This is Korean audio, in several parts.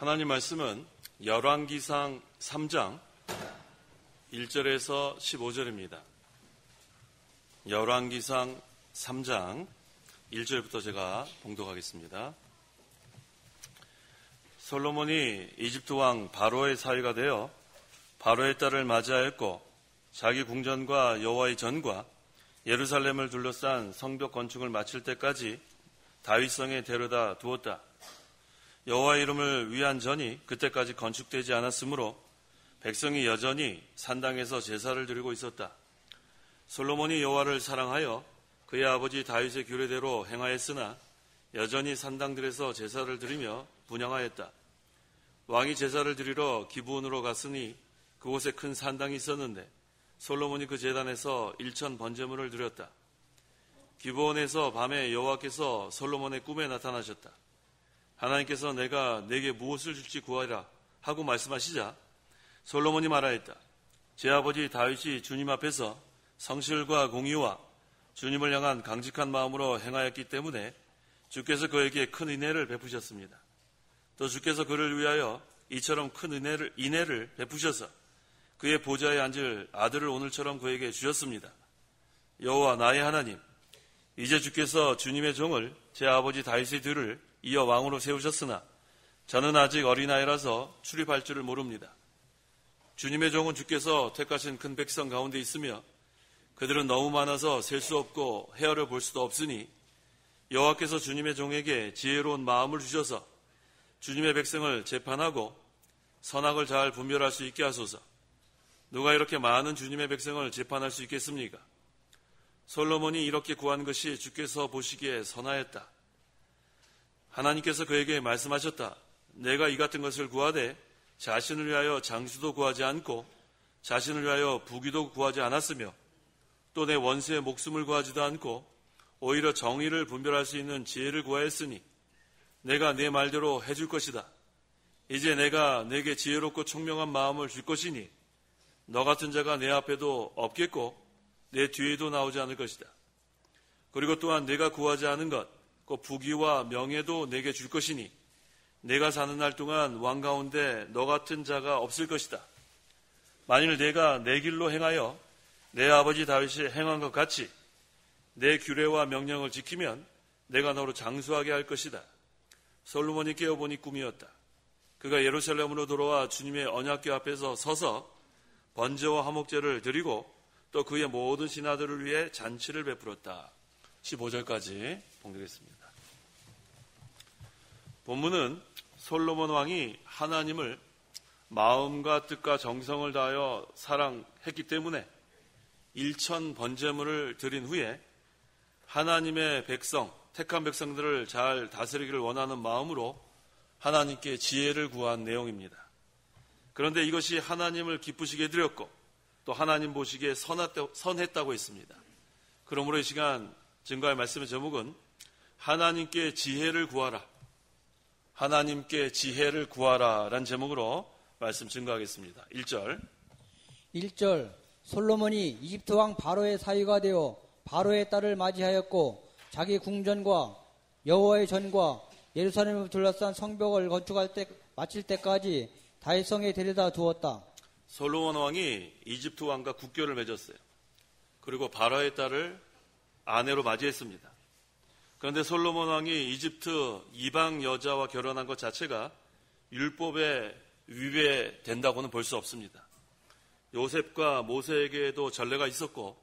하나님 말씀은 열왕기상 3장 1절에서 15절입니다. 열왕기상 3장 1절부터 제가 봉독하겠습니다. 솔로몬이 이집트 왕 바로의 사위가 되어 바로의 딸을 맞이하였고 자기 궁전과 여호와의 전과 예루살렘을 둘러싼 성벽 건축을 마칠 때까지 다윗성에 데려다 두었다. 여호와의 이름을 위한 전이 그때까지 건축되지 않았으므로 백성이 여전히 산당에서 제사를 드리고 있었다. 솔로몬이 여호와를 사랑하여 그의 아버지 다윗의 규례대로 행하였으나 여전히 산당들에서 제사를 드리며 분향하였다. 왕이 제사를 드리러 기브온으로 갔으니 그곳에 큰 산당이 있었는데 솔로몬이 그 제단에서 1천 번제물을 드렸다. 기브온에서 밤에 여호와께서 솔로몬의 꿈에 나타나셨다. 하나님께서 내가 내게 무엇을 줄지 구하라 하고 말씀하시자 솔로몬이 말하였다. 제 아버지 다윗이 주님 앞에서 성실과 공의와 주님을 향한 강직한 마음으로 행하였기 때문에 주께서 그에게 큰 은혜를 베푸셨습니다. 또 주께서 그를 위하여 이처럼 큰 인애를 베푸셔서 그의 보좌에 앉을 아들을 오늘처럼 그에게 주셨습니다. 여호와 나의 하나님, 이제 주께서 주님의 종을 제 아버지 다윗의 뒤를 이어 왕으로 세우셨으나 저는 아직 어린아이라서 출입할 줄을 모릅니다. 주님의 종은 주께서 택하신 큰 백성 가운데 있으며 그들은 너무 많아서 셀 수 없고 헤아려 볼 수도 없으니 여호와께서 주님의 종에게 지혜로운 마음을 주셔서 주님의 백성을 재판하고 선악을 잘 분별할 수 있게 하소서. 누가 이렇게 많은 주님의 백성을 재판할 수 있겠습니까? 솔로몬이 이렇게 구한 것이 주께서 보시기에 선하였다. 하나님께서 그에게 말씀하셨다. 내가 이 같은 것을 구하되 자신을 위하여 장수도 구하지 않고 자신을 위하여 부귀도 구하지 않았으며 또 내 원수의 목숨을 구하지도 않고 오히려 정의를 분별할 수 있는 지혜를 구하였으니 내가 내 말대로 해줄 것이다. 이제 내가 내게 지혜롭고 총명한 마음을 줄 것이니 너 같은 자가 내 앞에도 없겠고 내 뒤에도 나오지 않을 것이다. 그리고 또한 내가 구하지 않은 것 그 부귀와 명예도 내게 줄 것이니 내가 사는 날 동안 왕 가운데 너 같은 자가 없을 것이다. 만일 내가 내 길로 행하여 내 아버지 다윗이 행한 것 같이 내 규례와 명령을 지키면 내가 너로 장수하게 할 것이다. 솔로몬이 깨어보니 꿈이었다. 그가 예루살렘으로 돌아와 주님의 언약궤 앞에서 서서 번제와 화목제를 드리고 또 그의 모든 신하들을 위해 잔치를 베풀었다. 15절까지 봉독했습니다. 본문은 솔로몬 왕이 하나님을 마음과 뜻과 정성을 다하여 사랑했기 때문에 1천 번제물을 드린 후에 하나님의 백성, 택한 백성들을 잘 다스리기를 원하는 마음으로 하나님께 지혜를 구한 내용입니다. 그런데 이것이 하나님을 기쁘시게 드렸고 또 하나님 보시기에 선했다고 했습니다. 그러므로 이 시간 증거할 말씀의 제목은 하나님께 지혜를 구하라. 하나님께 지혜를 구하라 라는 제목으로 말씀 증거하겠습니다. 1절 솔로몬이 이집트 왕 바로의 사위가 되어 바로의 딸을 맞이하였고 자기 궁전과 여호와의 전과 예루살렘을 둘러싼 성벽을 건축할 때 마칠 때까지 다윗성에 데려다 두었다. 솔로몬 왕이 이집트 왕과 국교를 맺었어요. 그리고 바로의 딸을 아내로 맞이했습니다. 그런데 솔로몬 왕이 이집트 이방 여자와 결혼한 것 자체가 율법에 위배된다고는 볼 수 없습니다. 요셉과 모세에게도 전례가 있었고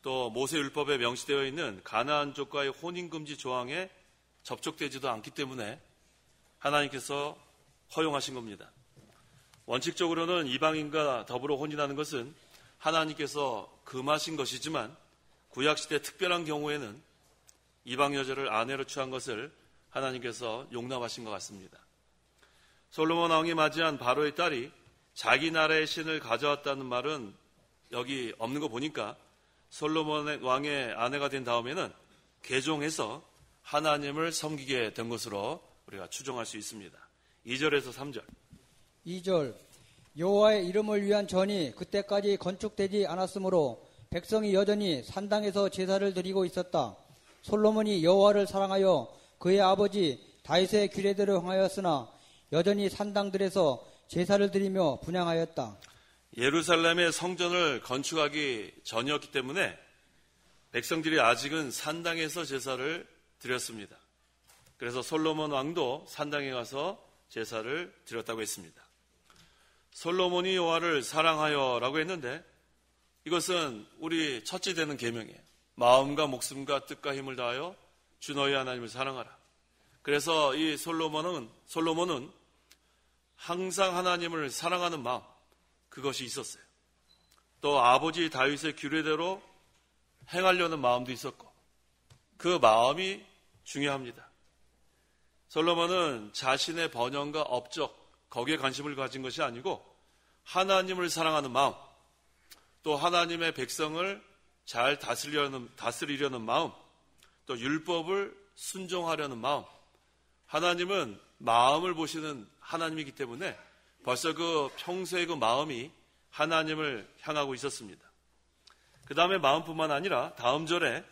또 모세 율법에 명시되어 있는 가나안족과의 혼인금지 조항에 접촉되지도 않기 때문에 하나님께서 허용하신 겁니다. 원칙적으로는 이방인과 더불어 혼인하는 것은 하나님께서 금하신 것이지만 구약시대 특별한 경우에는 이방 여자를 아내로 취한 것을 하나님께서 용납하신 것 같습니다. 솔로몬 왕이 맞이한 바로의 딸이 자기 나라의 신을 가져왔다는 말은 여기 없는 거 보니까 솔로몬 왕의 아내가 된 다음에는 개종해서 하나님을 섬기게 된 것으로 우리가 추정할 수 있습니다. 2절에서 3절. 2절 여호와의 이름을 위한 전이 그때까지 건축되지 않았으므로 백성이 여전히 산당에서 제사를 드리고 있었다. 솔로몬이 여호와를 사랑하여 그의 아버지 다윗의 규례대로 행하였으나 여전히 산당들에서 제사를 드리며 분향하였다. 예루살렘의 성전을 건축하기 전이었기 때문에 백성들이 아직은 산당에서 제사를 드렸습니다. 그래서 솔로몬 왕도 산당에 가서 제사를 드렸다고 했습니다. 솔로몬이 여호와를 사랑하여라고 했는데 이것은 우리 첫째 되는 계명이에요. 마음과 목숨과 뜻과 힘을 다하여 주 너희 하나님을 사랑하라. 그래서 이 솔로몬은 항상 하나님을 사랑하는 마음, 그것이 있었어요. 또 아버지 다윗의 규례대로 행하려는 마음도 있었고 그 마음이 중요합니다. 솔로몬은 자신의 번영과 업적 거기에 관심을 가진 것이 아니고 하나님을 사랑하는 마음, 또 하나님의 백성을 잘 다스리려는 마음, 또 율법을 순종하려는 마음. 하나님은 마음을 보시는 하나님이기 때문에 벌써 그 평소의 그 마음이 하나님을 향하고 있었습니다. 그 다음에 마음뿐만 아니라 다음 절에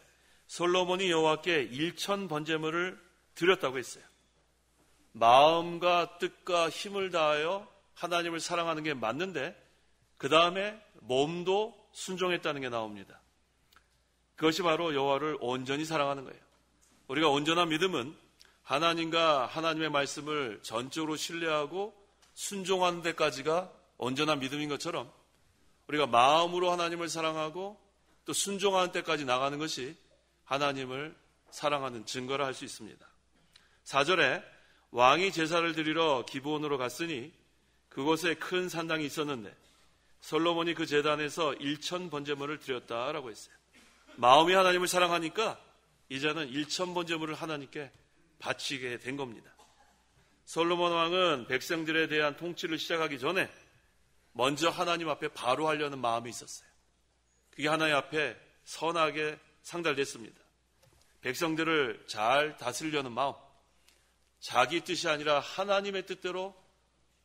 솔로몬이 여호와께 1천 번제물을 드렸다고 했어요. 마음과 뜻과 힘을 다하여 하나님을 사랑하는 게 맞는데 그 다음에 몸도 순종했다는 게 나옵니다. 그것이 바로 여호와를 온전히 사랑하는 거예요. 우리가 온전한 믿음은 하나님과 하나님의 말씀을 전적으로 신뢰하고 순종하는 데까지가 온전한 믿음인 것처럼 우리가 마음으로 하나님을 사랑하고 또 순종하는 데까지 나가는 것이 하나님을 사랑하는 증거라 할 수 있습니다. 4절에 왕이 제사를 드리러 기브온으로 갔으니 그곳에 큰 산당이 있었는데 솔로몬이 그 제단에서 1천 번제물을 드렸다라고 했어요. 마음이 하나님을 사랑하니까 이제는 1천 번제물을 하나님께 바치게 된 겁니다. 솔로몬 왕은 백성들에 대한 통치를 시작하기 전에 먼저 하나님 앞에 바로 하려는 마음이 있었어요. 그게 하나님 앞에 선하게 상달됐습니다. 백성들을 잘 다스리려는 마음, 자기 뜻이 아니라 하나님의 뜻대로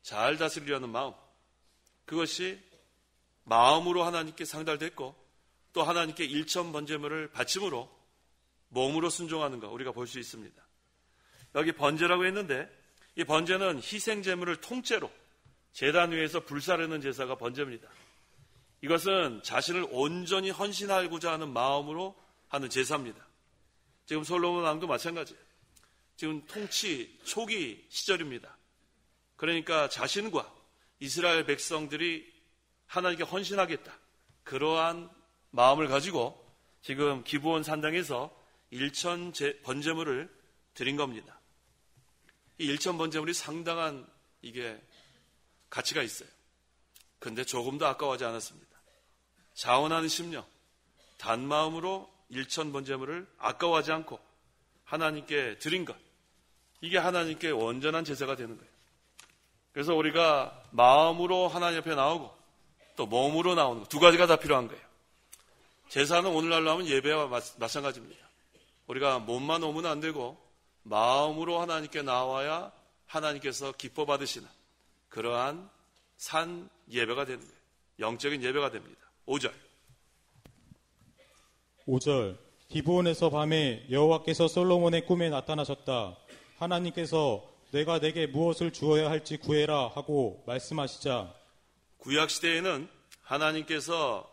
잘 다스리려는 마음, 그것이 마음으로 하나님께 상달됐고 또 하나님께 1천 번제물을 바침으로 몸으로 순종하는 것 우리가 볼 수 있습니다. 여기 번제라고 했는데 이 번제는 희생제물을 통째로 제단 위에서 불사르는 제사가 번제입니다. 이것은 자신을 온전히 헌신하고자 하는 마음으로 하는 제사입니다. 지금 솔로몬 왕도 마찬가지예요. 지금 통치 초기 시절입니다. 그러니까 자신과 이스라엘 백성들이 하나님께 헌신하겠다. 그러한 마음을 가지고 지금 기브온 산당에서 1천 번제물을 드린 겁니다. 이 1천 번제물이 상당한 이게 가치가 있어요. 그런데 조금도 아까워하지 않았습니다. 자원하는 심령, 단마음으로 1천 번제물을 아까워하지 않고 하나님께 드린 것, 이게 하나님께 온전한 제사가 되는 거예요. 그래서 우리가 마음으로 하나님 앞에 나오고 또 몸으로 나오는 것, 두 가지가 다 필요한 거예요. 제사는 오늘날로 하면 예배와 마찬가지입니다. 우리가 몸만 오면 안 되고 마음으로 하나님께 나와야 하나님께서 기뻐 받으시는 그러한 산 예배가 되는 거예요. 영적인 예배가 됩니다. 5절 기브온에서 밤에 여호와께서 솔로몬의 꿈에 나타나셨다. 하나님께서 내가 내게 무엇을 주어야 할지 구해라 하고 말씀하시자. 구약시대에는 하나님께서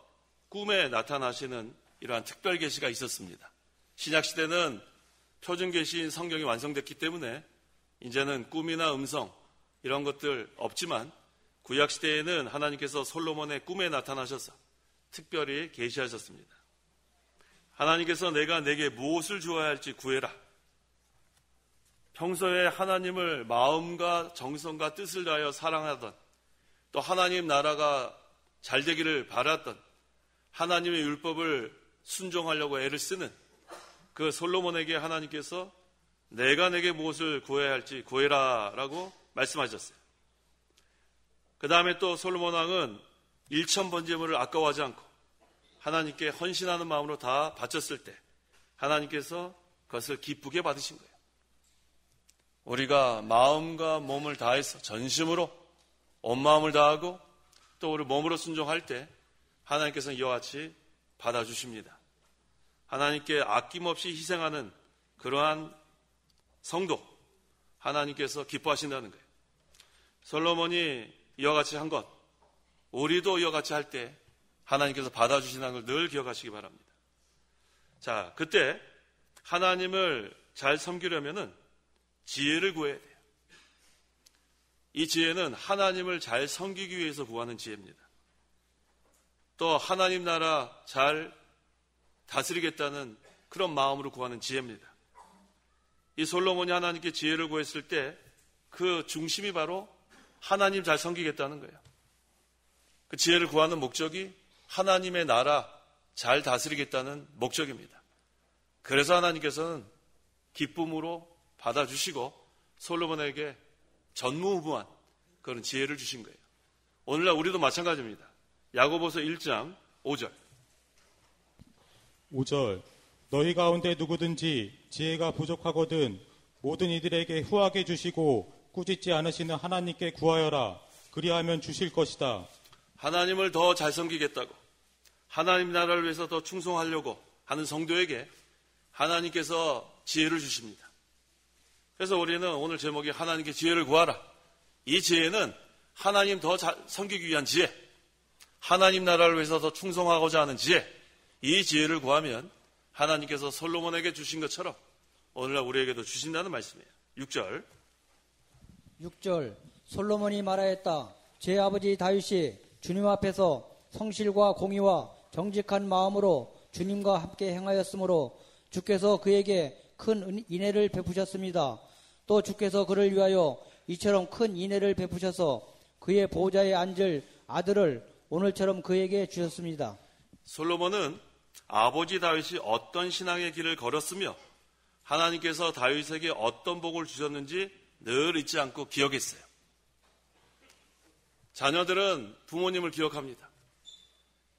꿈에 나타나시는 이러한 특별 계시가 있었습니다. 신약시대는 표준계시인 성경이 완성됐기 때문에 이제는 꿈이나 음성 이런 것들 없지만 구약시대에는 하나님께서 솔로몬의 꿈에 나타나셔서 특별히 계시하셨습니다. 하나님께서 내가 내게 무엇을 주어야 할지 구해라. 평소에 하나님을 마음과 정성과 뜻을 다하여 사랑하던 또 하나님 나라가 잘 되기를 바랐던 하나님의 율법을 순종하려고 애를 쓰는 그 솔로몬에게 하나님께서 내가 내게 무엇을 구해야 할지 구해라 라고 말씀하셨어요. 그 다음에 또 솔로몬 왕은 1천 번제물을 아까워하지 않고 하나님께 헌신하는 마음으로 다 바쳤을 때 하나님께서 그것을 기쁘게 받으신 거예요. 우리가 마음과 몸을 다해서 전심으로 온 마음을 다하고 또 우리 몸으로 순종할 때 하나님께서는 이와 같이 받아주십니다. 하나님께 아낌없이 희생하는 그러한 성도 하나님께서 기뻐하신다는 거예요. 솔로몬이 이와 같이 한 것, 우리도 이와 같이 할 때 하나님께서 받아주신다는 걸 늘 기억하시기 바랍니다. 자, 그때 하나님을 잘 섬기려면은 지혜를 구해야 돼요. 이 지혜는 하나님을 잘 섬기기 위해서 구하는 지혜입니다. 또 하나님 나라 잘 다스리겠다는 그런 마음으로 구하는 지혜입니다. 이 솔로몬이 하나님께 지혜를 구했을 때 그 중심이 바로 하나님 잘 섬기겠다는 거예요. 그 지혜를 구하는 목적이 하나님의 나라 잘 다스리겠다는 목적입니다. 그래서 하나님께서는 기쁨으로 받아주시고 솔로몬에게 전무후무한 그런 지혜를 주신 거예요. 오늘날 우리도 마찬가지입니다. 야고보서 1장 5절. 5절. 너희 가운데 누구든지 지혜가 부족하거든 모든 이들에게 후하게 주시고 꾸짖지 않으시는 하나님께 구하여라. 그리하면 주실 것이다. 하나님을 더 잘 섬기겠다고, 하나님 나라를 위해서 더 충성하려고 하는 성도에게 하나님께서 지혜를 주십니다. 그래서 우리는 오늘 제목이 하나님께 지혜를 구하라. 이 지혜는 하나님 더 잘 섬기기 위한 지혜, 하나님 나라를 위해서 더 충성하고자 하는 지혜, 이 지혜를 구하면 하나님께서 솔로몬에게 주신 것처럼 오늘날 우리에게도 주신다는 말씀이에요. 6절. 6절 솔로몬이 말하였다. 제 아버지 다윗이 주님 앞에서 성실과 공의와 정직한 마음으로 주님과 함께 행하였으므로 주께서 그에게 큰 인애를 베푸셨습니다. 또 주께서 그를 위하여 이처럼 큰 인애를 베푸셔서 그의 보좌에 앉을 아들을 오늘처럼 그에게 주셨습니다. 솔로몬은 아버지 다윗이 어떤 신앙의 길을 걸었으며 하나님께서 다윗에게 어떤 복을 주셨는지 늘 잊지 않고 기억했어요. 자녀들은 부모님을 기억합니다.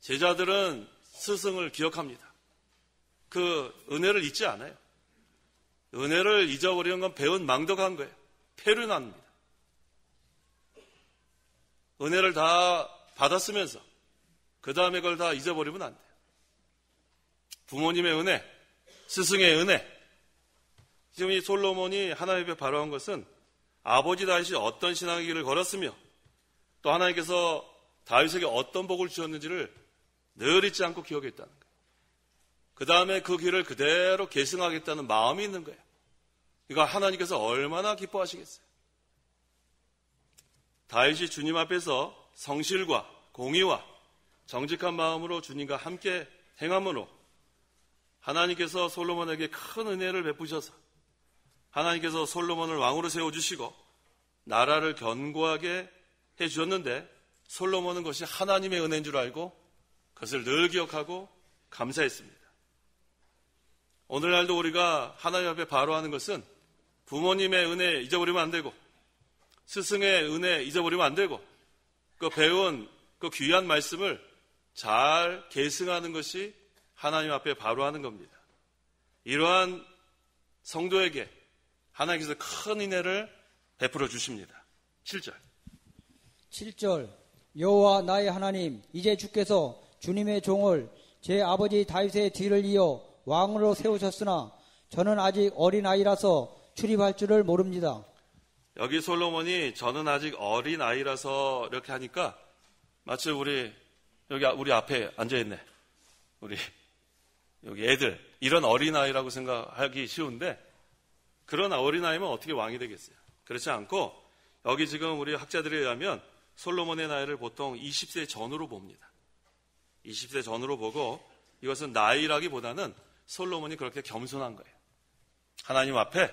제자들은 스승을 기억합니다. 그 은혜를 잊지 않아요. 은혜를 잊어버리는 건 배운 망덕한 거예요. 폐륜합니다. 은혜를 다 받았으면서 그 다음에 그걸 다 잊어버리면 안 돼요. 부모님의 은혜, 스승의 은혜. 지금 이 솔로몬이 하나님 앞에 바라온 것은 아버지 다윗이 어떤 신앙의 길을 걸었으며 또 하나님께서 다윗에게 어떤 복을 주셨는지를 늘 잊지 않고 기억했다는 거예요. 그 다음에 그 길을 그대로 계승하겠다는 마음이 있는 거예요. 이거 하나님께서 얼마나 기뻐하시겠어요. 다윗이 주님 앞에서 성실과 공의와 정직한 마음으로 주님과 함께 행함으로 하나님께서 솔로몬에게 큰 은혜를 베푸셔서 하나님께서 솔로몬을 왕으로 세워주시고 나라를 견고하게 해주셨는데 솔로몬은 그것이 하나님의 은혜인 줄 알고 그것을 늘 기억하고 감사했습니다. 오늘날도 우리가 하나님 앞에 바로하는 것은 부모님의 은혜 잊어버리면 안 되고 스승의 은혜 잊어버리면 안 되고 그 배운 그 귀한 말씀을 잘 계승하는 것이 하나님 앞에 바로하는 겁니다. 이러한 성도에게 하나님께서 큰 은혜를 베풀어 주십니다. 7절. 7절 여호와 나의 하나님 이제 주께서 주님의 종을 제 아버지 다윗의 뒤를 이어 왕으로 세우셨으나 저는 아직 어린아이라서 출입할 줄을 모릅니다. 여기 솔로몬이 저는 아직 어린아이라서 이렇게 하니까 마치 우리 앞에 앉아있네. 우리 여기 애들 이런 어린아이라고 생각하기 쉬운데 그런 어린아이면 어떻게 왕이 되겠어요? 그렇지 않고 여기 지금 우리 학자들에 의하면 솔로몬의 나이를 보통 20세 전후로 봅니다. 20세 전후로 보고 이것은 나이라기보다는 솔로몬이 그렇게 겸손한 거예요. 하나님 앞에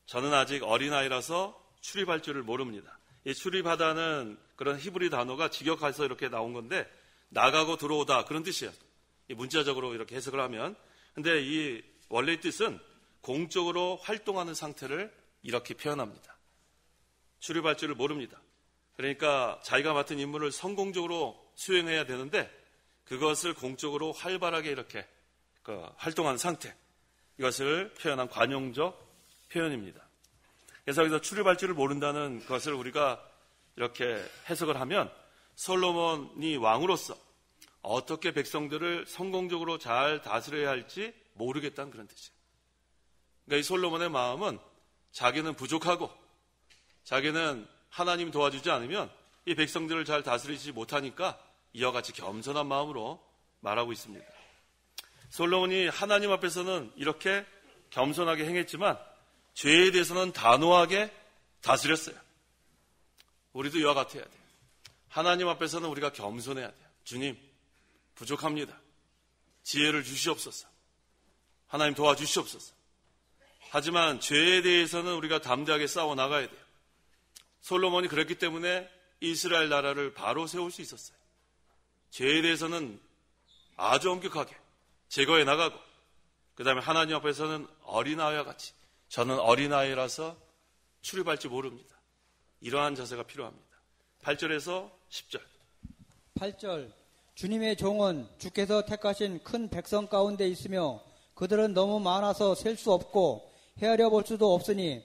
저는 아직 어린아이라서 출입할 줄을 모릅니다. 이 출입하다는 그런 히브리 단어가 직역해서 이렇게 나온 건데 나가고 들어오다 그런 뜻이에요. 이 문자적으로 이렇게 해석을 하면. 근데 이 원래의 뜻은 공적으로 활동하는 상태를 이렇게 표현합니다. 출입할 줄을 모릅니다. 그러니까 자기가 맡은 임무를 성공적으로 수행해야 되는데 그것을 공적으로 활발하게 이렇게 활동하는 상태. 이것을 표현한 관용적 표현입니다. 그래서 여기서 출입할 줄을 모른다는 것을 우리가 이렇게 해석을 하면 솔로몬이 왕으로서 어떻게 백성들을 성공적으로 잘 다스려야 할지 모르겠다는 그런 뜻이에요. 그러니까 이 솔로몬의 마음은 자기는 부족하고 자기는 하나님 도와주지 않으면 이 백성들을 잘 다스리지 못하니까 이와 같이 겸손한 마음으로 말하고 있습니다. 솔로몬이 하나님 앞에서는 이렇게 겸손하게 행했지만 죄에 대해서는 단호하게 다스렸어요. 우리도 이와 같아야 돼요. 하나님 앞에서는 우리가 겸손해야 돼요. 주님, 부족합니다. 지혜를 주시옵소서. 하나님 도와주시옵소서. 하지만 죄에 대해서는 우리가 담대하게 싸워 나가야 돼요. 솔로몬이 그랬기 때문에 이스라엘 나라를 바로 세울 수 있었어요. 죄에 대해서는 아주 엄격하게 제거해 나가고, 그 다음에 하나님 앞에서는 어린아이와 같이, 저는 어린아이라서 출입할지 모릅니다. 이러한 자세가 필요합니다. 8절에서 10절. 8절. 주님의 종은 주께서 택하신 큰 백성 가운데 있으며 그들은 너무 많아서 셀 수 없고 헤아려 볼 수도 없으니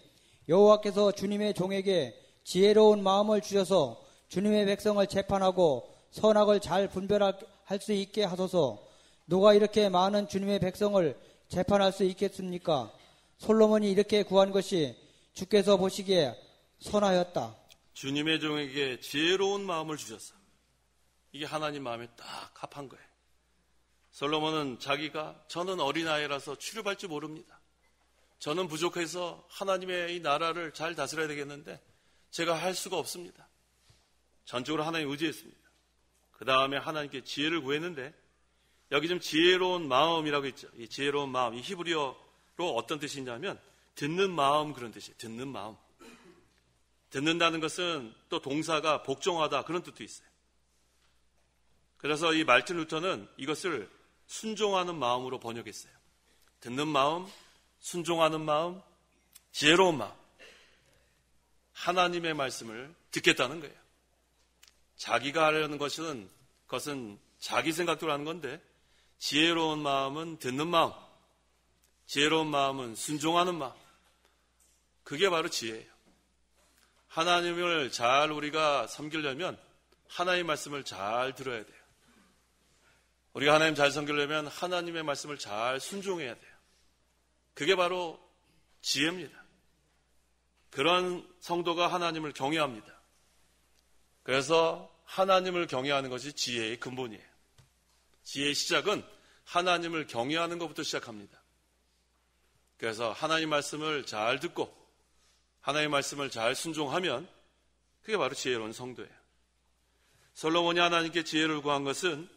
여호와께서 주님의 종에게 지혜로운 마음을 주셔서 주님의 백성을 재판하고 선악을 잘 분별할 수 있게 하소서. 누가 이렇게 많은 주님의 백성을 재판할 수 있겠습니까? 솔로몬이 이렇게 구한 것이 주께서 보시기에 선하였다. 주님의 종에게 지혜로운 마음을 주셨어. 이게 하나님 마음에 딱 합한 거예요. 솔로몬은 자기가 저는 어린아이라서 출입할지 모릅니다. 저는 부족해서 하나님의 이 나라를 잘 다스려야 되겠는데 제가 할 수가 없습니다. 전적으로 하나님 의지했습니다. 그 다음에 하나님께 지혜를 구했는데 여기 좀 지혜로운 마음이라고 있죠. 이 지혜로운 마음, 이 히브리어로 어떤 뜻이냐면 듣는 마음, 그런 뜻이에요. 듣는 마음. 듣는다는 것은 또 동사가 복종하다, 그런 뜻도 있어요. 그래서 이 말틴 루터는 이것을 순종하는 마음으로 번역했어요. 듣는 마음, 순종하는 마음, 지혜로운 마음. 하나님의 말씀을 듣겠다는 거예요. 자기가 하려는 것은 자기 생각대로 하는 건데, 지혜로운 마음은 듣는 마음, 지혜로운 마음은 순종하는 마음. 그게 바로 지혜예요. 하나님을 잘 우리가 섬기려면 하나님의 말씀을 잘 들어야 돼요. 우리가 하나님 잘 섬기려면 하나님의 말씀을 잘 순종해야 돼요. 그게 바로 지혜입니다. 그런 성도가 하나님을 경외합니다. 그래서 하나님을 경외하는 것이 지혜의 근본이에요. 지혜의 시작은 하나님을 경외하는 것부터 시작합니다. 그래서 하나님 말씀을 잘 듣고 하나님의 말씀을 잘 순종하면 그게 바로 지혜로운 성도예요. 솔로몬이 하나님께 지혜를 구한 것은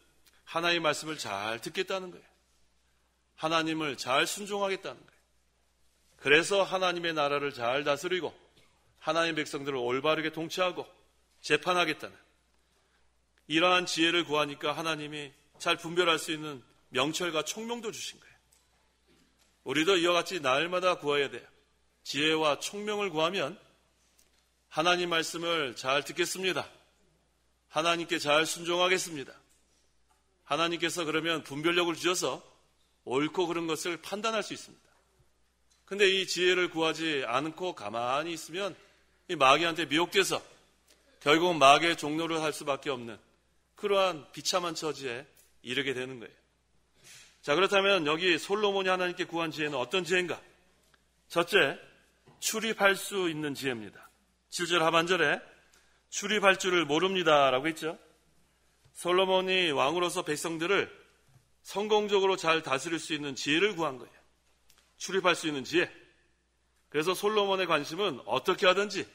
하나님의 말씀을 잘 듣겠다는 거예요. 하나님을 잘 순종하겠다는 거예요. 그래서 하나님의 나라를 잘 다스리고 하나님의 백성들을 올바르게 통치하고 재판하겠다는 이러한 지혜를 구하니까 하나님이 잘 분별할 수 있는 명철과 총명도 주신 거예요. 우리도 이와 같이 날마다 구해야 돼요. 지혜와 총명을 구하면 하나님 말씀을 잘 듣겠습니다. 하나님께 잘 순종하겠습니다. 하나님께서 그러면 분별력을 주셔서 옳고 그른 것을 판단할 수 있습니다. 근데 이 지혜를 구하지 않고 가만히 있으면 이 마귀한테 미혹돼서 결국은 마귀의 종노를 할 수밖에 없는 그러한 비참한 처지에 이르게 되는 거예요. 자, 그렇다면 여기 솔로몬이 하나님께 구한 지혜는 어떤 지혜인가? 첫째, 출입할 수 있는 지혜입니다. 7절 하반절에 출입할 줄을 모릅니다 라고 했죠. 솔로몬이 왕으로서 백성들을 성공적으로 잘 다스릴 수 있는 지혜를 구한 거예요. 출입할 수 있는 지혜. 그래서 솔로몬의 관심은 어떻게 하든지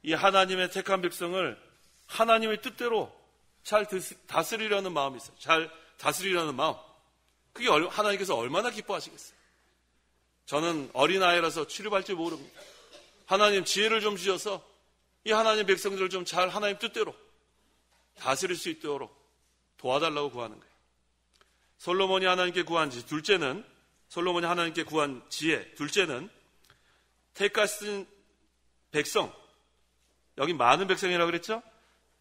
이 하나님의 택한 백성을 하나님의 뜻대로 잘 다스리려는 마음이 있어요. 잘 다스리려는 마음. 그게 하나님께서 얼마나 기뻐하시겠어요. 저는 어린아이라서 출입할지 모릅니다. 하나님 지혜를 좀 주셔서 이 하나님 백성들을 좀 잘 하나님 뜻대로 다스릴 수 있도록 도와달라고 구하는 거예요. 솔로몬이 하나님께 구한 지혜. 둘째는 솔로몬이 하나님께 구한 지혜. 둘째는 택하신 백성. 여기 많은 백성이라고 그랬죠?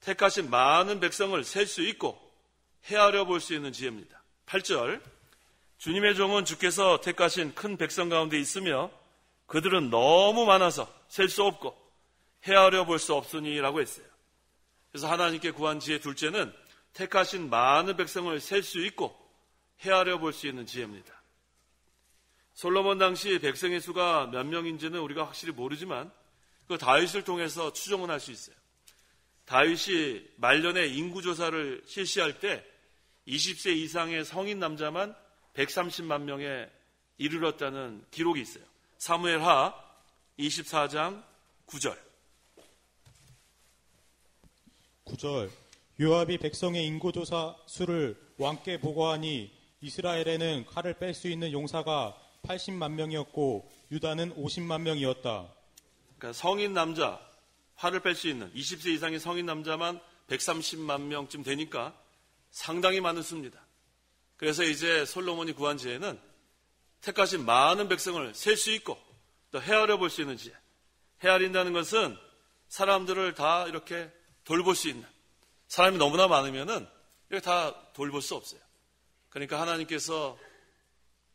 택하신 많은 백성을 셀 수 있고 헤아려 볼 수 있는 지혜입니다. 8절. 주님의 종은 주께서 택하신 큰 백성 가운데 있으며 그들은 너무 많아서 셀 수 없고 헤아려 볼 수 없으니라고 했어요. 그래서 하나님께 구한 지혜 둘째는 택하신 많은 백성을 셀 수 있고 헤아려 볼 수 있는 지혜입니다. 솔로몬 당시 백성의 수가 몇 명인지는 우리가 확실히 모르지만 그 다윗을 통해서 추정은 할 수 있어요. 다윗이 말년에 인구조사를 실시할 때 20세 이상의 성인 남자만 130만 명에 이르렀다는 기록이 있어요. 사무엘하 24장 9절. 9절. 요압이 백성의 인구조사 수를 왕께 보고하니 이스라엘에는 칼을 뺄 수 있는 용사가 80만 명이었고 유다는 50만 명이었다. 그러니까 성인 남자, 활을 뺄 수 있는 20세 이상의 성인 남자만 130만 명쯤 되니까 상당히 많은 수입니다. 그래서 이제 솔로몬이 구한 지혜는 택하신 많은 백성을 셀 수 있고 또 헤아려 볼 수 있는 지혜. 헤아린다는 것은 사람들을 다 이렇게 돌볼 수 있는, 사람이 너무나 많으면은 이렇게 다 돌볼 수 없어요. 그러니까 하나님께서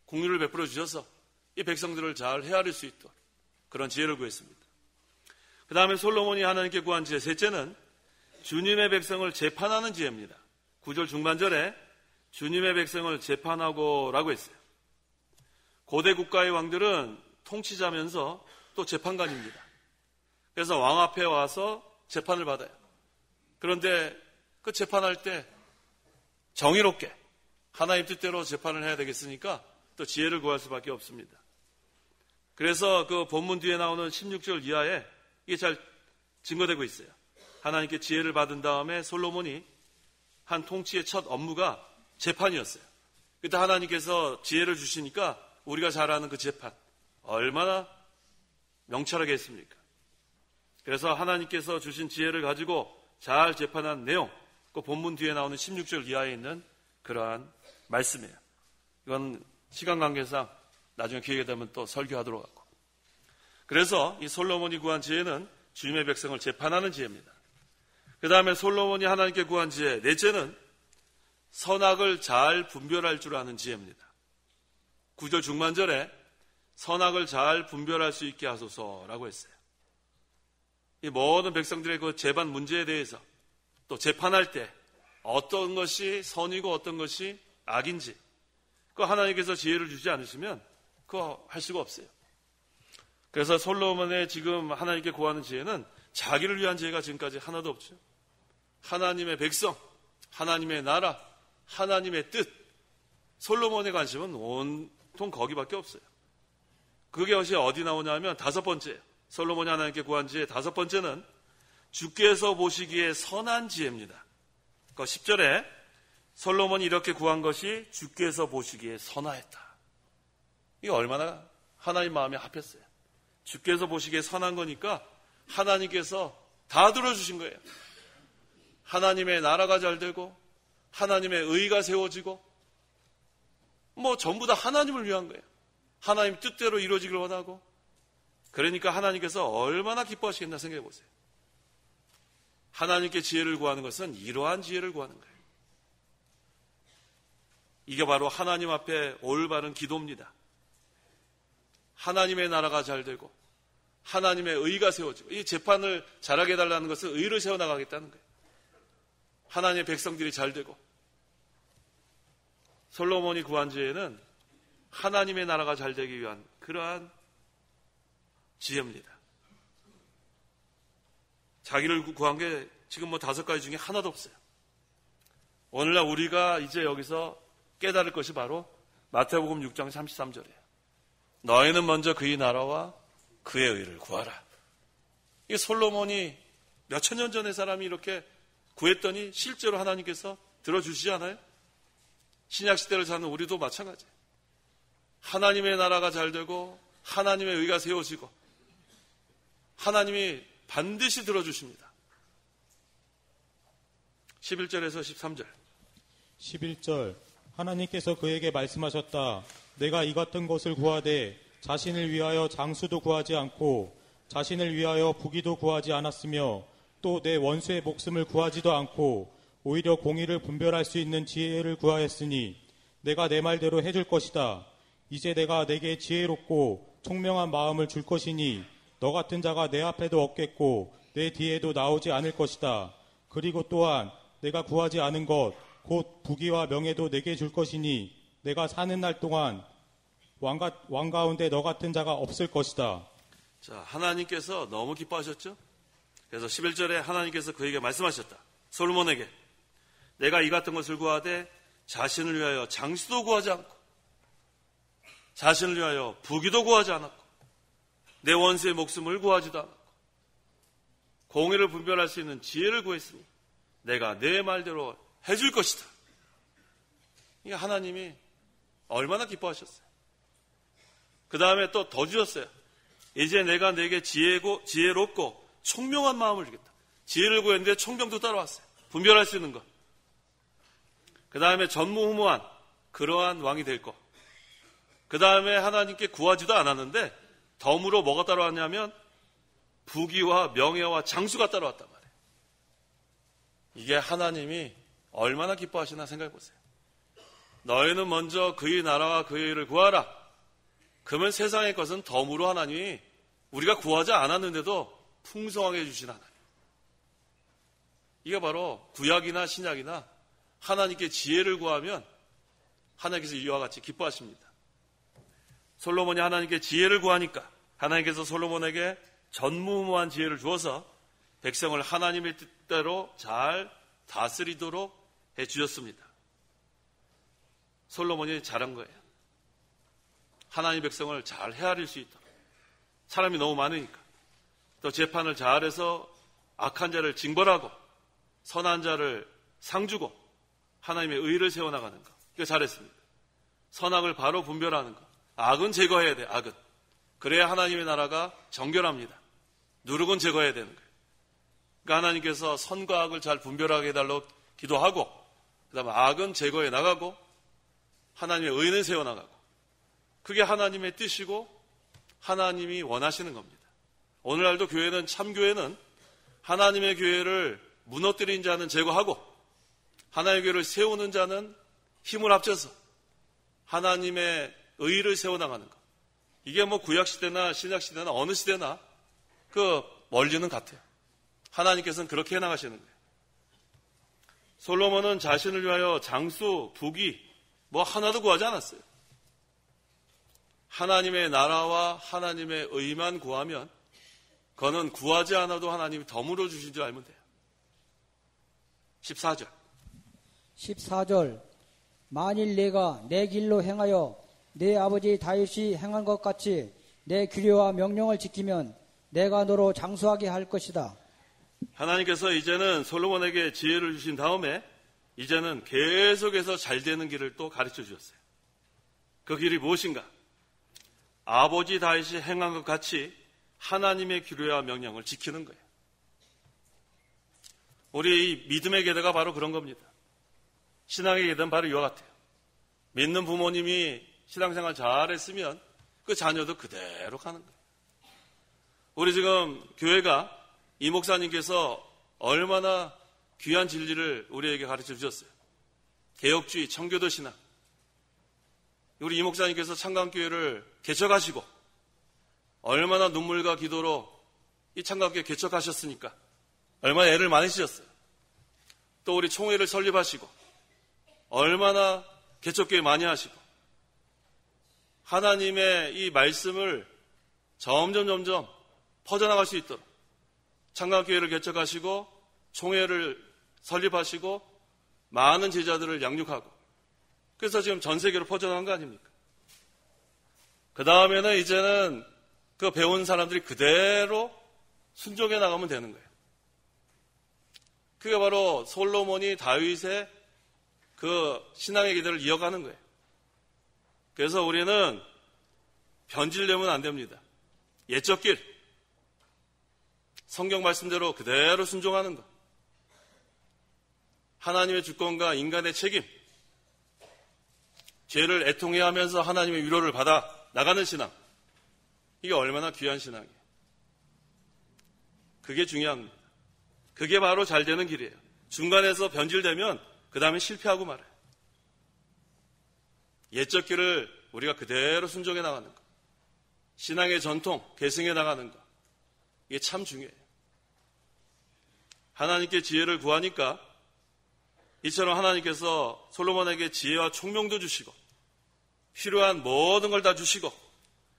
공유를 베풀어 주셔서 이 백성들을 잘 헤아릴 수 있도록 그런 지혜를 구했습니다. 그 다음에 솔로몬이 하나님께 구한 지혜, 셋째는 주님의 백성을 재판하는 지혜입니다. 9절 중반절에 주님의 백성을 재판하고 라고 했어요. 고대 국가의 왕들은 통치자면서 또 재판관입니다. 그래서 왕 앞에 와서 재판을 받아요. 그런데 그 재판할 때 정의롭게 하나님 뜻대로 재판을 해야 되겠으니까 또 지혜를 구할 수밖에 없습니다. 그래서 그 본문 뒤에 나오는 16절 이하에 이게 잘 증거되고 있어요. 하나님께 지혜를 받은 다음에 솔로몬이 한 통치의 첫 업무가 재판이었어요. 그때 하나님께서 지혜를 주시니까 우리가 잘 아는 그 재판 얼마나 명철하게 했습니까? 그래서 하나님께서 주신 지혜를 가지고 잘 재판한 내용, 그 본문 뒤에 나오는 16절 이하에 있는 그러한 말씀이에요. 이건 시간 관계상 나중에 기회가 되면 또 설교하도록 하고. 그래서 이 솔로몬이 구한 지혜는 주님의 백성을 재판하는 지혜입니다. 그 다음에 솔로몬이 하나님께 구한 지혜, 넷째는 선악을 잘 분별할 줄 아는 지혜입니다. 9절 중반절에 선악을 잘 분별할 수 있게 하소서라고 했어요. 이 모든 백성들의 그 재반 문제에 대해서 또 재판할 때 어떤 것이 선이고 어떤 것이 악인지 그 하나님께서 지혜를 주지 않으시면 그거 할 수가 없어요. 그래서 솔로몬의 지금 하나님께 구하는 지혜는 자기를 위한 지혜가 지금까지 하나도 없죠. 하나님의 백성, 하나님의 나라, 하나님의 뜻, 솔로몬의 관심은 온통 거기밖에 없어요. 그것이 어디 나오냐면 다섯 번째예요. 솔로몬이 하나님께 구한 지혜 다섯 번째는 주께서 보시기에 선한 지혜입니다. 그 10절에 솔로몬이 이렇게 구한 것이 주께서 보시기에 선하였다. 이게 얼마나 하나님 마음에 합했어요. 주께서 보시기에 선한 거니까 하나님께서 다 들어주신 거예요. 하나님의 나라가 잘 되고 하나님의 의가 세워지고 뭐 전부 다 하나님을 위한 거예요. 하나님 뜻대로 이루어지길 원하고 그러니까 하나님께서 얼마나 기뻐하시겠나 생각해 보세요. 하나님께 지혜를 구하는 것은 이러한 지혜를 구하는 거예요. 이게 바로 하나님 앞에 올바른 기도입니다. 하나님의 나라가 잘 되고 하나님의 의가 세워지고 이 재판을 잘하게 해달라는 것은 의를 세워나가겠다는 거예요. 하나님의 백성들이 잘 되고 솔로몬이 구한 지혜는 하나님의 나라가 잘 되기 위한 그러한 지혜입니다. 자기를 구한 게 지금 뭐 5가지 중에 하나도 없어요. 오늘날 우리가 이제 여기서 깨달을 것이 바로 마태복음 6장 33절이에요. 너희는 먼저 그의 나라와 그의 의를 구하라. 이게 솔로몬이 몇천 년 전의 사람이 이렇게 구했더니 실제로 하나님께서 들어주시지 않아요? 신약시대를 사는 우리도 마찬가지예요. 하나님의 나라가 잘 되고 하나님의 의가 세워지고 하나님이 반드시 들어주십니다. 11절에서 13절 11절 하나님께서 그에게 말씀하셨다. 내가 이 같은 것을 구하되 자신을 위하여 장수도 구하지 않고 자신을 위하여 부귀도 구하지 않았으며 또 내 원수의 목숨을 구하지도 않고 오히려 공의를 분별할 수 있는 지혜를 구하였으니 내가 내 말대로 해줄 것이다. 이제 내가 내게 지혜롭고 총명한 마음을 줄 것이니 너 같은 자가 내 앞에도 없겠고 내 뒤에도 나오지 않을 것이다. 그리고 또한 내가 구하지 않은 것 곧 부귀와 명예도 내게 줄 것이니 내가 사는 날 동안 왕 가운데 너 같은 자가 없을 것이다. 자, 하나님께서 너무 기뻐하셨죠? 그래서 11절에 하나님께서 그에게 말씀하셨다. 솔로몬에게 내가 이 같은 것을 구하되 자신을 위하여 장수도 구하지 않고 자신을 위하여 부귀도 구하지 않았고 내 원수의 목숨을 구하지도 않았고 공의를 분별할 수 있는 지혜를 구했으니 내가 내 말대로 해줄 것이다. 이게 하나님이 얼마나 기뻐하셨어요. 그 다음에 또 더 주셨어요. 이제 내가 내게 지혜롭고 총명한 마음을 주겠다. 지혜를 구했는데 총명도 따라왔어요. 분별할 수 있는 것. 그 다음에 전무후무한 그러한 왕이 될 것. 그 다음에 하나님께 구하지도 않았는데 덤으로 뭐가 따라왔냐면 부귀와 명예와 장수가 따라왔단 말이에요. 이게 하나님이 얼마나 기뻐하시나 생각해 보세요. 너희는 먼저 그의 나라와 그의 일을 구하라. 그러면 세상의 것은 덤으로 하나님이 우리가 구하지 않았는데도 풍성하게 해주신 하나님. 이게 바로 구약이나 신약이나 하나님께 지혜를 구하면 하나님께서 이와 같이 기뻐하십니다. 솔로몬이 하나님께 지혜를 구하니까 하나님께서 솔로몬에게 전무후무한 지혜를 주어서 백성을 하나님의 뜻대로 잘 다스리도록 해주셨습니다. 솔로몬이 잘한 거예요. 하나님 백성을 잘 헤아릴 수 있도록. 사람이 너무 많으니까. 또 재판을 잘해서 악한 자를 징벌하고 선한 자를 상주고 하나님의 의를 세워나가는 것. 이거 잘했습니다. 선악을 바로 분별하는 것. 악은 제거해야 돼, 악은. 그래야 하나님의 나라가 정결합니다. 누룩은 제거해야 되는 거예요. 그러니까 하나님께서 선과 악을 잘 분별하게 해달라고 기도하고 그 다음에 악은 제거해 나가고 하나님의 의는 세워나가고 그게 하나님의 뜻이고 하나님이 원하시는 겁니다. 오늘날도 교회는 참교회는 하나님의 교회를 무너뜨린 자는 제거하고 하나님의 교회를 세우는 자는 힘을 합쳐서 하나님의 의를 세워나가는 것. 이게 뭐 구약시대나 신약시대나 어느 시대나 그 원리는 같아요. 하나님께서는 그렇게 해나가시는 거예요. 솔로몬은 자신을 위하여 장수, 부귀 뭐 하나도 구하지 않았어요. 하나님의 나라와 하나님의 의만 구하면 그거는 구하지 않아도 하나님이 덤으로 주신 줄 알면 돼요. 14절 만일 내가 내 길로 행하여 내 아버지 다윗이 행한 것 같이 내 규례와 명령을 지키면 내가 너로 장수하게 할 것이다. 하나님께서 이제는 솔로몬에게 지혜를 주신 다음에 이제는 계속해서 잘 되는 길을 또 가르쳐 주셨어요. 그 길이 무엇인가? 아버지 다윗이 행한 것 같이 하나님의 규례와 명령을 지키는 거예요. 우리 이 믿음의 계대가 바로 그런 겁니다. 신앙의 계대는 바로 이와 같아요. 믿는 부모님이 신앙생활 잘했으면 그 자녀도 그대로 가는 거예요. 우리 지금 교회가 이 목사님께서 얼마나 귀한 진리를 우리에게 가르쳐 주셨어요. 개혁주의, 청교도 신앙. 우리 이 목사님께서 창강교회를 개척하시고 얼마나 눈물과 기도로 이 창강교회 개척하셨으니까 얼마나 애를 많이 쓰셨어요. 또 우리 총회를 설립하시고 얼마나 개척교회 많이 하시고 하나님의 이 말씀을 점점 퍼져나갈 수 있도록 창강교회를 개척하시고 총회를 설립하시고 많은 제자들을 양육하고 그래서 지금 전 세계로 퍼져나간 거 아닙니까? 그 다음에는 이제는 그 배운 사람들이 그대로 순종해 나가면 되는 거예요. 그게 바로 솔로몬이 다윗의 그 신앙의 기대를 이어가는 거예요. 그래서 우리는 변질되면 안 됩니다. 옛적 길, 성경 말씀대로 그대로 순종하는 것. 하나님의 주권과 인간의 책임, 죄를 애통해야 하면서 하나님의 위로를 받아 나가는 신앙. 이게 얼마나 귀한 신앙이에요. 그게 중요한 겁니다. 그게 바로 잘 되는 길이에요. 중간에서 변질되면 그 다음에 실패하고 말아요. 옛적 길을 우리가 그대로 순종해 나가는 것. 신앙의 전통, 계승해 나가는 것. 이게 참 중요해요. 하나님께 지혜를 구하니까 이처럼 하나님께서 솔로몬에게 지혜와 총명도 주시고 필요한 모든 걸 다 주시고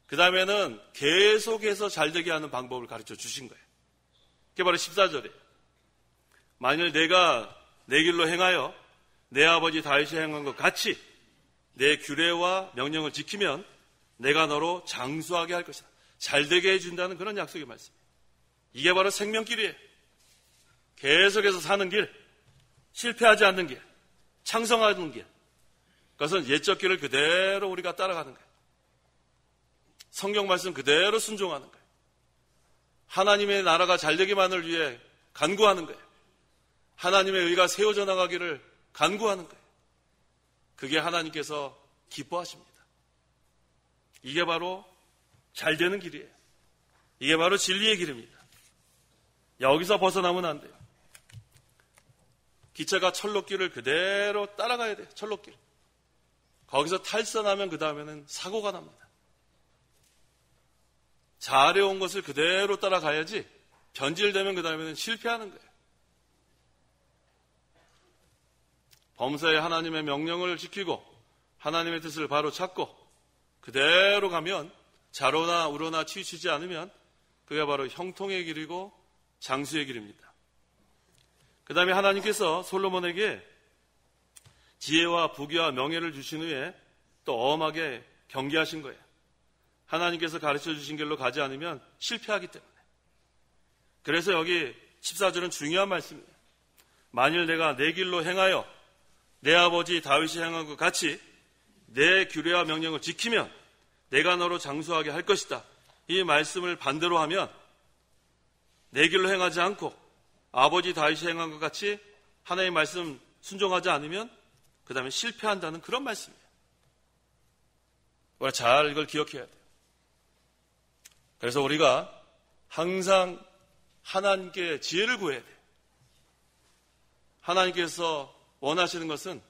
그 다음에는 계속해서 잘되게 하는 방법을 가르쳐 주신 거예요. 그게 바로 14절이에요. 만일 내가 내 길로 행하여 내 아버지 다윗이 행한 것 같이 내 규례와 명령을 지키면 내가 너로 장수하게 할 것이다. 잘되게 해준다는 그런 약속의 말씀이에요. 이게 바로 생명길이에요. 계속해서 사는 길, 실패하지 않는 길, 창성하는 길. 그것은 옛적 길을 그대로 우리가 따라가는 거예요. 성경 말씀 그대로 순종하는 거예요. 하나님의 나라가 잘되기만을 위해 간구하는 거예요. 하나님의 의가 세워져 나가기를 간구하는 거예요. 그게 하나님께서 기뻐하십니다. 이게 바로 잘되는 길이에요. 이게 바로 진리의 길입니다. 여기서 벗어나면 안 돼요. 기차가 철로길을 그대로 따라가야 돼요. 철로길. 거기서 탈선하면 그 다음에는 사고가 납니다. 잘해온 것을 그대로 따라가야지 변질되면 그 다음에는 실패하는 거예요. 범사에 하나님의 명령을 지키고 하나님의 뜻을 바로 찾고 그대로 가면 자로나 우로나 치우치지 않으면 그게 바로 형통의 길이고 장수의 길입니다. 그 다음에 하나님께서 솔로몬에게 지혜와 부귀와 명예를 주신 후에 또 엄하게 경계하신 거예요. 하나님께서 가르쳐 주신 길로 가지 않으면 실패하기 때문에. 그래서 여기 14절은 중요한 말씀이에요. 만일 내가 내 길로 행하여 내 아버지 다윗이 행한 것 같이 내 규례와 명령을 지키면 내가 너로 장수하게 할 것이다. 이 말씀을 반대로 하면 내 길로 행하지 않고 아버지 다윗이 행한 것 같이 하나님의 말씀 순종하지 않으면 그 다음에 실패한다는 그런 말씀이에요. 우리가 잘 이걸 기억해야 돼요. 그래서 우리가 항상 하나님께 지혜를 구해야 돼요. 하나님께서 원하시는 것은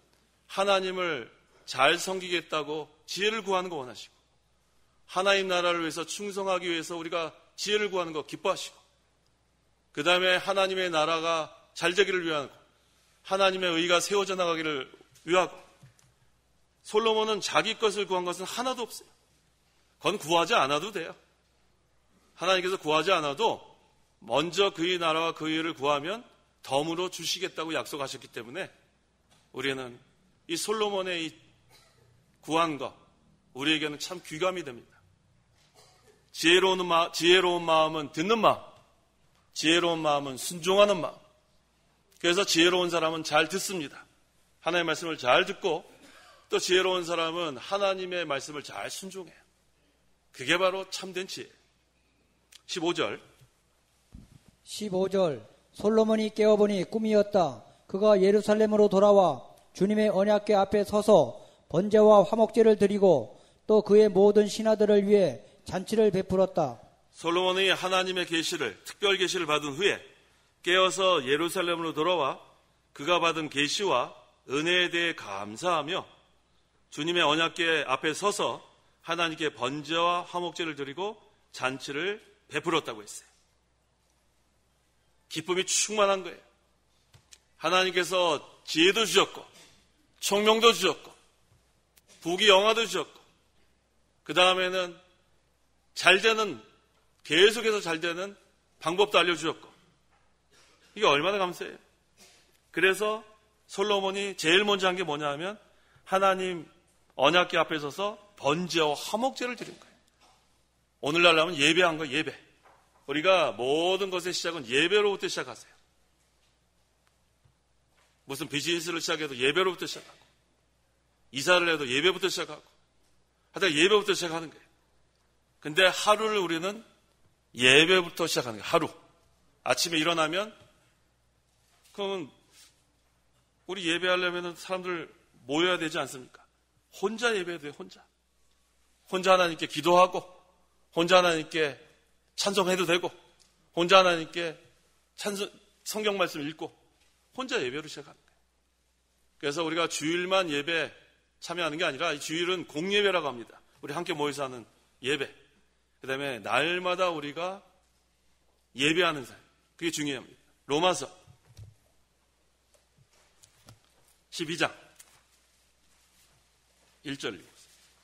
하나님을 잘 섬기겠다고 지혜를 구하는 거 원하시고 하나님 나라를 위해서 충성하기 위해서 우리가 지혜를 구하는 거 기뻐하시고 그 다음에 하나님의 나라가 잘 되기를 위하고 하나님의 의가 세워져 나가기를 위하고 솔로몬은 자기 것을 구한 것은 하나도 없어요. 그건 구하지 않아도 돼요. 하나님께서 구하지 않아도 먼저 그의 나라와 그의 의를 구하면 덤으로 주시겠다고 약속하셨기 때문에 우리는 이 솔로몬의 이 구한 것 우리에게는 참 귀감이 됩니다. 지혜로운 마음은 듣는 마음, 지혜로운 마음은 순종하는 마음. 그래서 지혜로운 사람은 잘 듣습니다. 하나님의 말씀을 잘 듣고 또 지혜로운 사람은 하나님의 말씀을 잘 순종해요. 그게 바로 참된 지혜예요. 15절 솔로몬이 깨어보니 꿈이었다. 그가 예루살렘으로 돌아와 주님의 언약궤 앞에 서서 번제와 화목제를 드리고 또 그의 모든 신하들을 위해 잔치를 베풀었다. 솔로몬이 하나님의 계시를 특별 계시를 받은 후에 깨어서 예루살렘으로 돌아와 그가 받은 계시와 은혜에 대해 감사하며 주님의 언약궤 앞에 서서 하나님께 번제와 화목제를 드리고 잔치를 베풀었다고 했어요. 기쁨이 충만한 거예요. 하나님께서 지혜도 주셨고 총명도 주셨고 부귀 영화도 주셨고 그 다음에는 잘되는 계속해서 잘되는 방법도 알려주셨고 이게 얼마나 감사해요. 그래서 솔로몬이 제일 먼저 한 게 뭐냐 하면 하나님 언약궤 앞에 서서 번제와 화목제를 드린 거예요. 오늘날 하면 예배한 거예요. 예배. 우리가 모든 것의 시작은 예배로부터 시작하세요. 무슨 비즈니스를 시작해도 예배로부터 시작하고 이사를 해도 예배부터 시작하고 하여튼 예배부터 시작하는 거예요. 근데 하루를 우리는 예배부터 시작하는 거예요. 하루. 아침에 일어나면 그러면 우리 예배하려면 사람들 모여야 되지 않습니까? 혼자 예배해도 돼요. 혼자 하나님께 기도하고 혼자 하나님께 찬송해도 되고 혼자 하나님께 성경 말씀 읽고 혼자 예배로 시작하는 거예요. 그래서 우리가 주일만 예배 참여하는 게 아니라 이 주일은 공예배라고 합니다. 우리 함께 모여서 하는 예배. 그 다음에 날마다 우리가 예배하는 삶. 그게 중요합니다. 로마서 12장 1절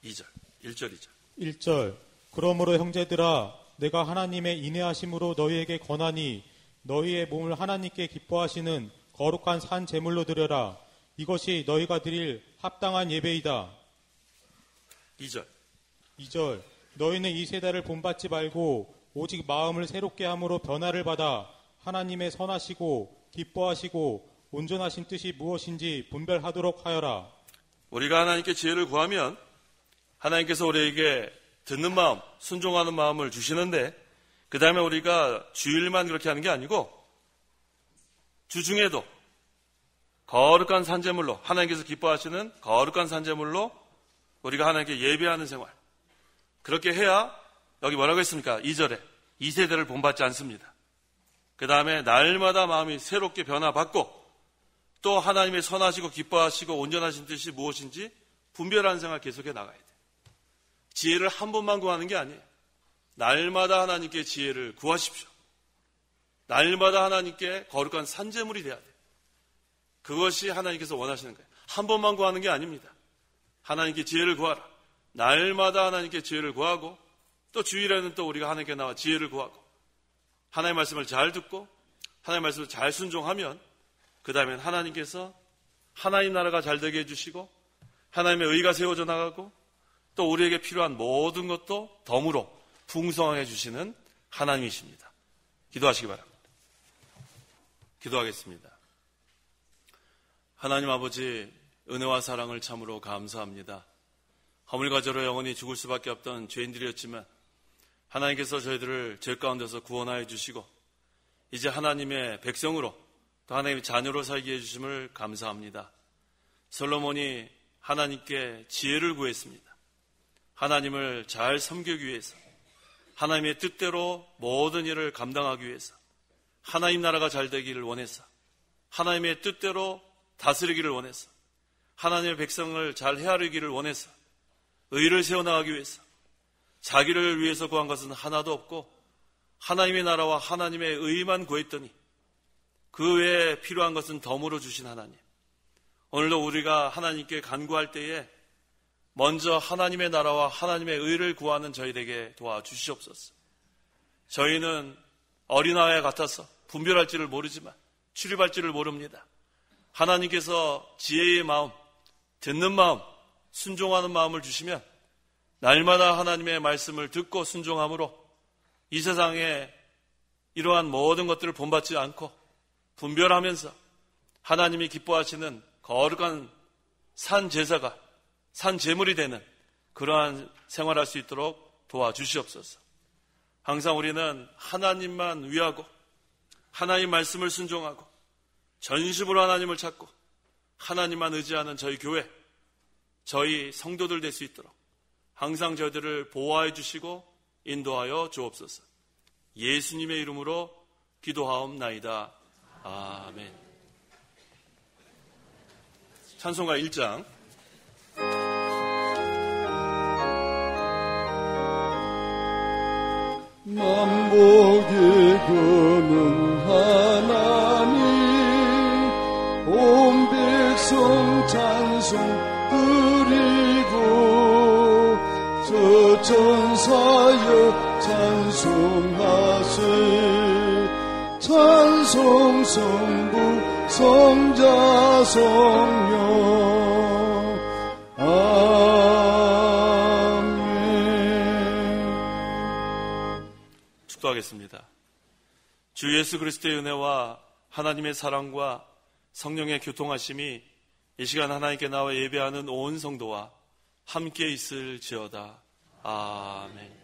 2절 1절 2절 1절 그러므로 형제들아, 내가 하나님의 인내하심으로 너희에게 권하니 너희의 몸을 하나님께 기뻐하시는 거룩한 산 제물로 드려라. 이것이 너희가 드릴 합당한 예배이다. 2절. 2절. 너희는 이 세대를 본받지 말고 오직 마음을 새롭게 함으로 변화를 받아 하나님의 선하시고 기뻐하시고 온전하신 뜻이 무엇인지 분별하도록 하여라. 우리가 하나님께 지혜를 구하면 하나님께서 우리에게 듣는 마음, 순종하는 마음을 주시는데, 그 다음에 우리가 주일만 그렇게 하는 게 아니고 주중에도 거룩한 산제물로, 하나님께서 기뻐하시는 거룩한 산제물로 우리가 하나님께 예배하는 생활, 그렇게 해야 여기 뭐라고 했습니까? 2절에 이 세대를 본받지 않습니다. 그 다음에 날마다 마음이 새롭게 변화받고 또 하나님의 선하시고 기뻐하시고 온전하신 뜻이 무엇인지 분별하는 생활 계속해 나가야 돼요. 지혜를 한 번만 구하는 게 아니에요. 날마다 하나님께 지혜를 구하십시오. 날마다 하나님께 거룩한 산제물이 돼야 돼요. 그것이 하나님께서 원하시는 거예요. 한 번만 구하는 게 아닙니다. 하나님께 지혜를 구하라. 날마다 하나님께 지혜를 구하고 또 주일에는 또 우리가 하나님께 나와 지혜를 구하고 하나님의 말씀을 잘 듣고 하나님의 말씀을 잘 순종하면 그 다음엔 하나님께서 하나님 나라가 잘 되게 해주시고 하나님의 의가 세워져 나가고 또 우리에게 필요한 모든 것도 덤으로 풍성하게 해주시는 하나님이십니다. 기도하시기 바랍니다. 기도하겠습니다. 하나님 아버지, 은혜와 사랑을 참으로 감사합니다. 허물과저로 영원히 죽을 수밖에 없던 죄인들이었지만 하나님께서 저희들을 죄 가운데서 구원하여 주시고 이제 하나님의 백성으로 또 하나님의 자녀로 살게 해주심을 감사합니다. 솔로몬이 하나님께 지혜를 구했습니다. 하나님을 잘 섬기기 위해서, 하나님의 뜻대로 모든 일을 감당하기 위해서, 하나님 나라가 잘 되기를 원해서, 하나님의 뜻대로 다스리기를 원해서, 하나님의 백성을 잘 헤아리기를 원해서, 의를 세워나가기 위해서, 자기를 위해서 구한 것은 하나도 없고 하나님의 나라와 하나님의 의만 구했더니 그 외에 필요한 것은 덤으로 주신 하나님. 오늘도 우리가 하나님께 간구할 때에 먼저 하나님의 나라와 하나님의 의를 구하는 저희에게 도와주시옵소서. 저희는 어린아이 같아서 분별할 줄을 모르지만 출입할 줄을 모릅니다. 하나님께서 지혜의 마음, 듣는 마음, 순종하는 마음을 주시면 날마다 하나님의 말씀을 듣고 순종함으로 이 세상에 이러한 모든 것들을 본받지 않고 분별하면서 하나님이 기뻐하시는 거룩한 산 제사가 산 제물이 되는 그러한 생활할 수 있도록 도와주시옵소서. 항상 우리는 하나님만 위하고 하나님 말씀을 순종하고 전심으로 하나님을 찾고 하나님만 의지하는 저희 교회, 저희 성도들 될 수 있도록 항상 저희들을 보호하여 주시고 인도하여 주옵소서. 예수님의 이름으로 기도하옵나이다. 아멘. 찬송가 1장. 만복이 그는 하나님, 온 백성 찬송 드리고 저 천사여 찬송하세. 찬송 성부 성자 성령. 아멘. 축도하겠습니다. 주 예수 그리스도의 은혜와 하나님의 사랑과 성령의 교통하심이 이 시간 하나님께 나와 예배하는 온 성도와 함께 있을지어다. 아멘.